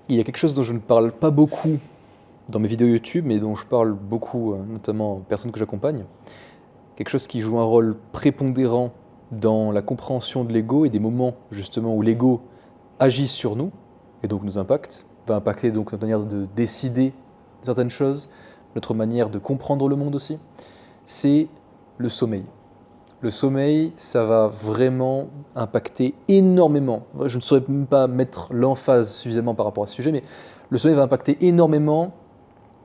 Il y a quelque chose dont je ne parle pas beaucoup dans mes vidéos YouTube, mais dont je parle beaucoup, notamment aux personnes que j'accompagne. Quelque chose qui joue un rôle prépondérant dans la compréhension de l'ego et des moments justement où l'ego agit sur nous et donc nous impacte, va impacter donc notre manière de décider certaines choses, notre manière de comprendre le monde aussi, c'est le sommeil. Le sommeil, ça va vraiment impacter énormément. Je ne saurais même pas mettre l'emphase suffisamment par rapport à ce sujet, mais le sommeil va impacter énormément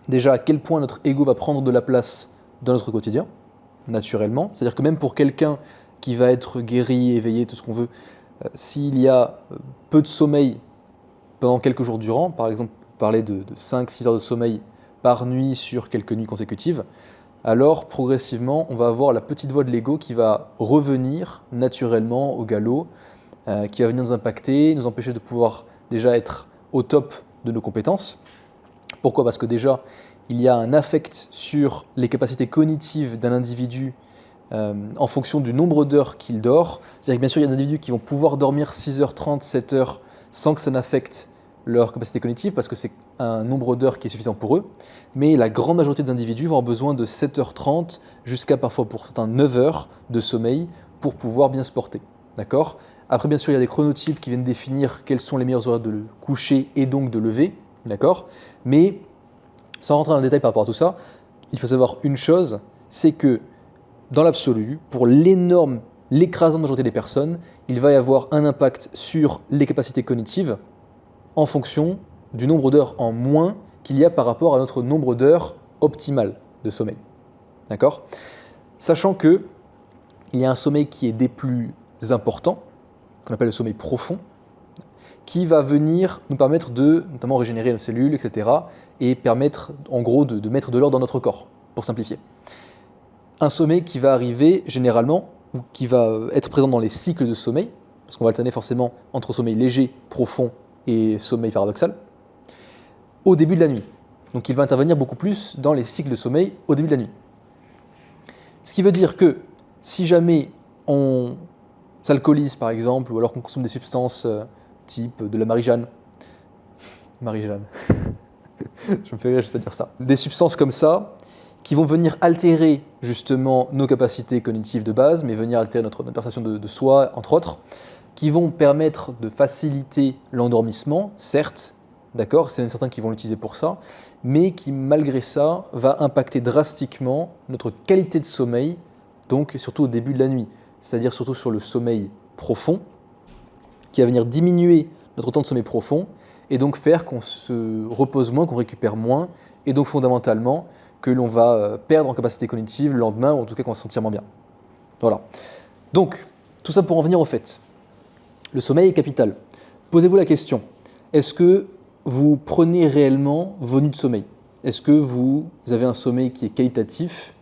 déjà à quel point notre ego va prendre de la place dans notre quotidien, naturellement. C'est-à-dire que même pour quelqu'un qui va être guéri, éveillé, tout ce qu'on veut, s'il y a peu de sommeil pendant quelques jours durant, par exemple parler de 5-6 heures de sommeil par nuit sur quelques nuits consécutives, alors progressivement on va avoir la petite voix de l'ego qui va revenir naturellement au galop, qui va venir nous impacter, nous empêcher de pouvoir déjà être au top de nos compétences. Pourquoi ? Parce que déjà, il y a un affect sur les capacités cognitives d'un individu en fonction du nombre d'heures qu'il dort. C'est-à-dire que bien sûr, il y a des individus qui vont pouvoir dormir 6h30, 7h sans que ça n'affecte leur capacité cognitive parce que c'est un nombre d'heures qui est suffisant pour eux. Mais la grande majorité des individus vont avoir besoin de 7h30 jusqu'à parfois pour certains 9h de sommeil pour pouvoir bien se porter. D'accord ? Après, bien sûr, il y a des chronotypes qui viennent définir quels sont les meilleurs horaires de coucher et donc de lever. D'accord ? Mais sans rentrer dans le détail par rapport à tout ça, il faut savoir une chose, c'est que dans l'absolu, pour l'écrasante majorité des personnes, il va y avoir un impact sur les capacités cognitives en fonction du nombre d'heures en moins qu'il y a par rapport à notre nombre d'heures optimal de sommeil. D'accord ? Sachant qu'il y a un sommeil qui est des plus importants, qu'on appelle le sommeil profond, qui va venir nous permettre de notamment régénérer nos cellules, etc. et permettre en gros de mettre de l'ordre dans notre corps, pour simplifier. Un sommeil qui va arriver généralement, ou qui va être présent dans les cycles de sommeil, parce qu'on va alterner forcément entre sommeil léger, profond et sommeil paradoxal, au début de la nuit. Donc il va intervenir beaucoup plus dans les cycles de sommeil au début de la nuit. Ce qui veut dire que si jamais on s'alcoolise par exemple, ou alors qu'on consomme des substances type de la Marie-Jeanne, Marie-Jeanne, je me fais rire juste à dire ça, des substances comme ça, qui vont venir altérer justement nos capacités cognitives de base, mais venir altérer notre perception de soi, entre autres, qui vont permettre de faciliter l'endormissement, certes, d'accord, c'est même certains qui vont l'utiliser pour ça, mais qui malgré ça va impacter drastiquement notre qualité de sommeil, donc surtout au début de la nuit, c'est-à-dire surtout sur le sommeil profond, qui va venir diminuer notre temps de sommeil profond, et donc faire qu'on se repose moins, qu'on récupère moins, et donc fondamentalement, que l'on va perdre en capacité cognitive le lendemain, ou en tout cas qu'on va se sentir moins bien. Voilà. Donc, tout ça pour en venir au fait. Le sommeil est capital. Posez-vous la question, est-ce que vous prenez réellement vos nuits de sommeil ? Est-ce que vous avez un sommeil qui est qualitatif ?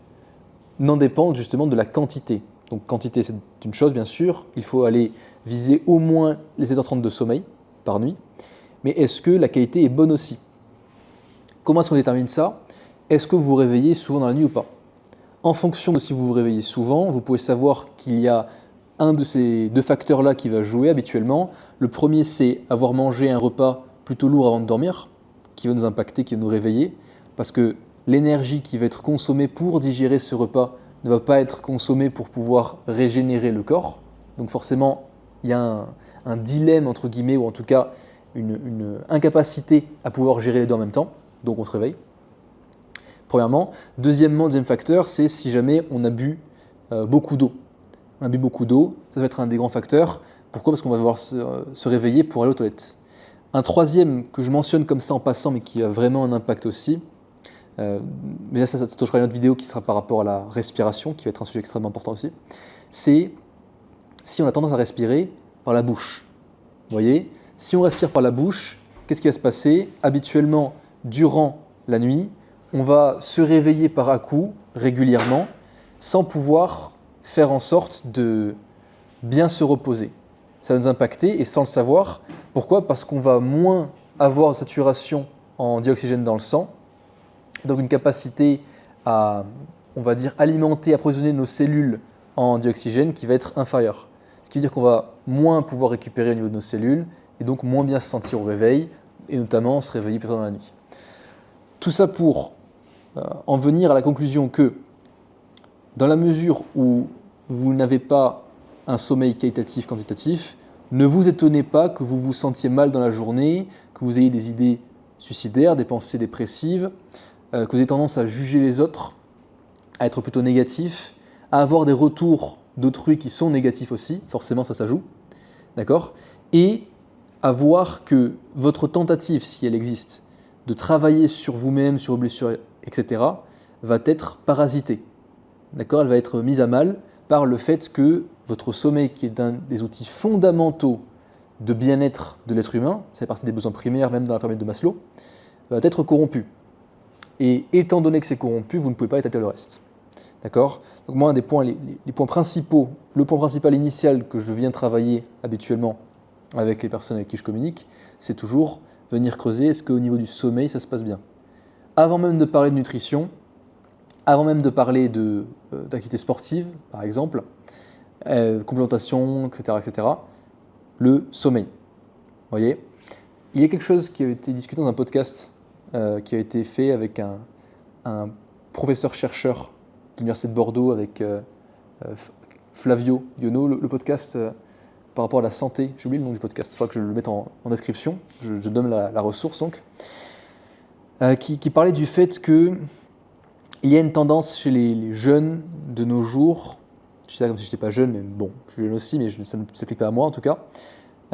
N'en dépend justement de la quantité. Donc quantité c'est une chose bien sûr, il faut aller viser au moins les 7h30 de sommeil par nuit, mais est-ce que la qualité est bonne aussi ? Comment est-ce qu'on détermine ça ? Est-ce que vous vous réveillez souvent dans la nuit ou pas ? En fonction de si vous vous réveillez souvent, vous pouvez savoir qu'il y a un de ces deux facteurs-là qui va jouer habituellement. Le premier, c'est avoir mangé un repas plutôt lourd avant de dormir, qui va nous impacter, qui va nous réveiller, parce que l'énergie qui va être consommée pour digérer ce repas ne va pas être consommée pour pouvoir régénérer le corps. Donc forcément, il y a un dilemme, entre guillemets, ou en tout cas une incapacité à pouvoir gérer les deux en même temps, donc on se réveille. Premièrement. Deuxième facteur, c'est si jamais on a bu beaucoup d'eau. On a bu beaucoup d'eau, ça va être un des grands facteurs. Pourquoi ? Parce qu'on va devoir se réveiller pour aller aux toilettes. Un troisième que je mentionne comme ça en passant, mais qui a vraiment un impact aussi, mais là ça touchera une autre vidéo qui sera par rapport à la respiration, qui va être un sujet extrêmement important aussi, c'est si on a tendance à respirer par la bouche. Vous voyez ? Si on respire par la bouche, qu'est-ce qui va se passer ? Habituellement, durant la nuit, on va se réveiller par à-coups régulièrement sans pouvoir faire en sorte de bien se reposer. Ça va nous impacter et sans le savoir. Pourquoi ? Parce qu'on va moins avoir de saturation en dioxygène dans le sang, et donc une capacité à, on va dire, alimenter, approvisionner nos cellules en dioxygène qui va être inférieure. Ce qui veut dire qu'on va moins pouvoir récupérer au niveau de nos cellules et donc moins bien se sentir au réveil, et notamment se réveiller plus tard dans la nuit. Tout ça pour en venir à la conclusion que dans la mesure où vous n'avez pas un sommeil qualitatif, quantitatif, ne vous étonnez pas que vous vous sentiez mal dans la journée, que vous ayez des idées suicidaires, des pensées dépressives, que vous ayez tendance à juger les autres, à être plutôt négatif, à avoir des retours d'autrui qui sont négatifs aussi, forcément ça joue, d'accord ? Et à voir que votre tentative, si elle existe, de travailler sur vous-même, sur vos blessures, etc., va être parasitée, d'accord ? Elle va être mise à mal par le fait que votre sommeil, qui est un des outils fondamentaux de bien-être de l'être humain, c'est partie des besoins primaires, même dans la pyramide de Maslow, va être corrompu. Et étant donné que c'est corrompu, vous ne pouvez pas établir le reste. D'accord ? Donc moi, un des points, les points principaux, le point principal initial que je viens travailler habituellement avec les personnes avec qui je communique, c'est toujours venir creuser, est-ce qu'au niveau du sommeil, ça se passe bien ? Avant même de parler de nutrition, avant même de parler d'activité sportive, par exemple, complémentation, etc., le sommeil. Vous voyez ? Il y a quelque chose qui a été discuté dans un podcast qui a été fait avec un professeur-chercheur de l'Université de Bordeaux avec Flavio Diono, le podcast par rapport à la santé. J'ai oublié le nom du podcast, il faudra que je le mette en description, je donne la ressource donc, qui parlait du fait qu'il y a une tendance chez les jeunes de nos jours, je dis ça comme si je n'étais pas jeune, mais bon, je suis jeune aussi, mais ça ne s'applique pas à moi en tout cas,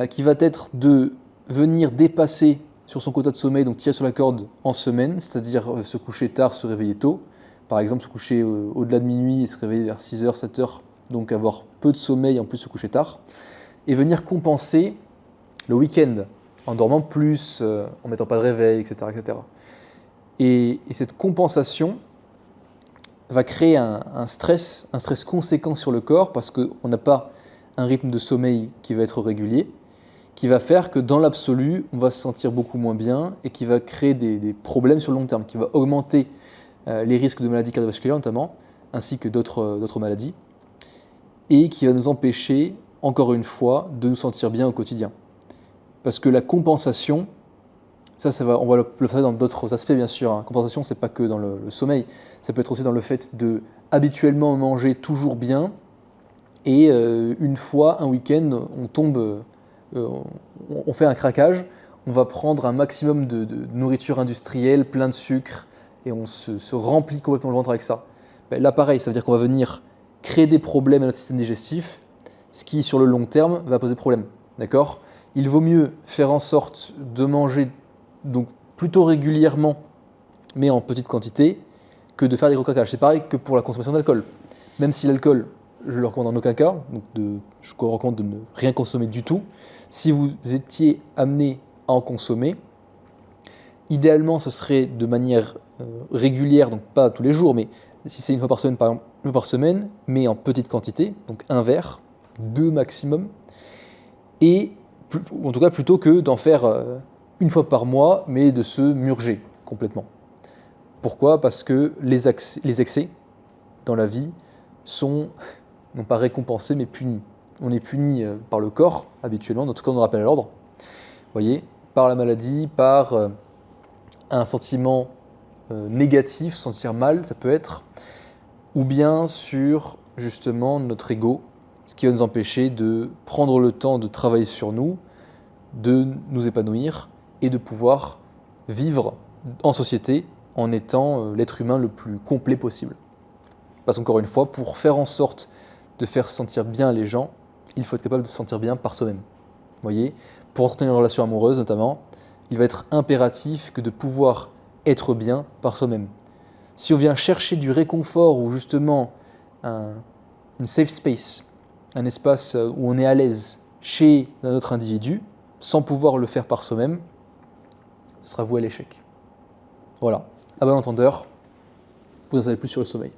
qui va être de venir dépasser sur son quota de sommeil, donc tirer sur la corde en semaine, c'est-à-dire se coucher tard, se réveiller tôt. Par exemple, se coucher au-delà de minuit et se réveiller vers 6h, 7h, donc avoir peu de sommeil, en plus se coucher tard. Et venir compenser le week-end, en dormant plus, en mettant pas de réveil, etc. etc. Et cette compensation va créer un stress conséquent sur le corps, parce qu'on n'a pas un rythme de sommeil qui va être régulier, qui va faire que dans l'absolu, on va se sentir beaucoup moins bien et qui va créer des problèmes sur le long terme, qui va augmenter les risques de maladies cardiovasculaires notamment, ainsi que d'autres maladies, et qui va nous empêcher, encore une fois, de nous sentir bien au quotidien. Parce que la compensation, on va l'observer dans d'autres aspects bien sûr, hein. Compensation, c'est pas que dans le sommeil, ça peut être aussi dans le fait de habituellement manger toujours bien, et une fois, un week-end, on tombe, on fait un craquage, on va prendre un maximum de nourriture industrielle, plein de sucre, et on se remplit complètement le ventre avec ça. Là pareil, ça veut dire qu'on va venir créer des problèmes à notre système digestif, ce qui sur le long terme va poser problème. D'accord ? Il vaut mieux faire en sorte de manger donc plutôt régulièrement, mais en petite quantité, que de faire des gros craquages. C'est pareil que pour la consommation d'alcool. Même si l'alcool, je le recommande en aucun cas, donc je recommande de ne rien consommer du tout. Si vous étiez amené à en consommer, idéalement, ce serait de manière régulière, donc pas tous les jours, mais si c'est une fois par semaine, par exemple, une fois par semaine, mais en petite quantité, donc un verre, 2 maximum, et en tout cas plutôt que d'en faire une fois par mois, mais de se murger complètement. Pourquoi ? Parce que les excès dans la vie sont non pas récompensés, mais punis. On est puni par le corps, habituellement, en tout cas on nous rappelle à l'ordre, vous voyez, par la maladie, par un sentiment négatif, se sentir mal, ça peut être, ou bien sur justement notre ego, ce qui va nous empêcher de prendre le temps de travailler sur nous, de nous épanouir et de pouvoir vivre en société en étant l'être humain le plus complet possible. Parce qu'encore une fois, pour faire en sorte de faire sentir bien les gens, il faut être capable de se sentir bien par soi-même. Vous voyez, pour entretenir une relation amoureuse notamment, il va être impératif que de pouvoir être bien par soi-même. Si on vient chercher du réconfort ou justement une safe space, un espace où on est à l'aise chez un autre individu, sans pouvoir le faire par soi-même, ce sera voué à l'échec. Voilà, à bon entendeur, vous en savez plus sur le sommeil.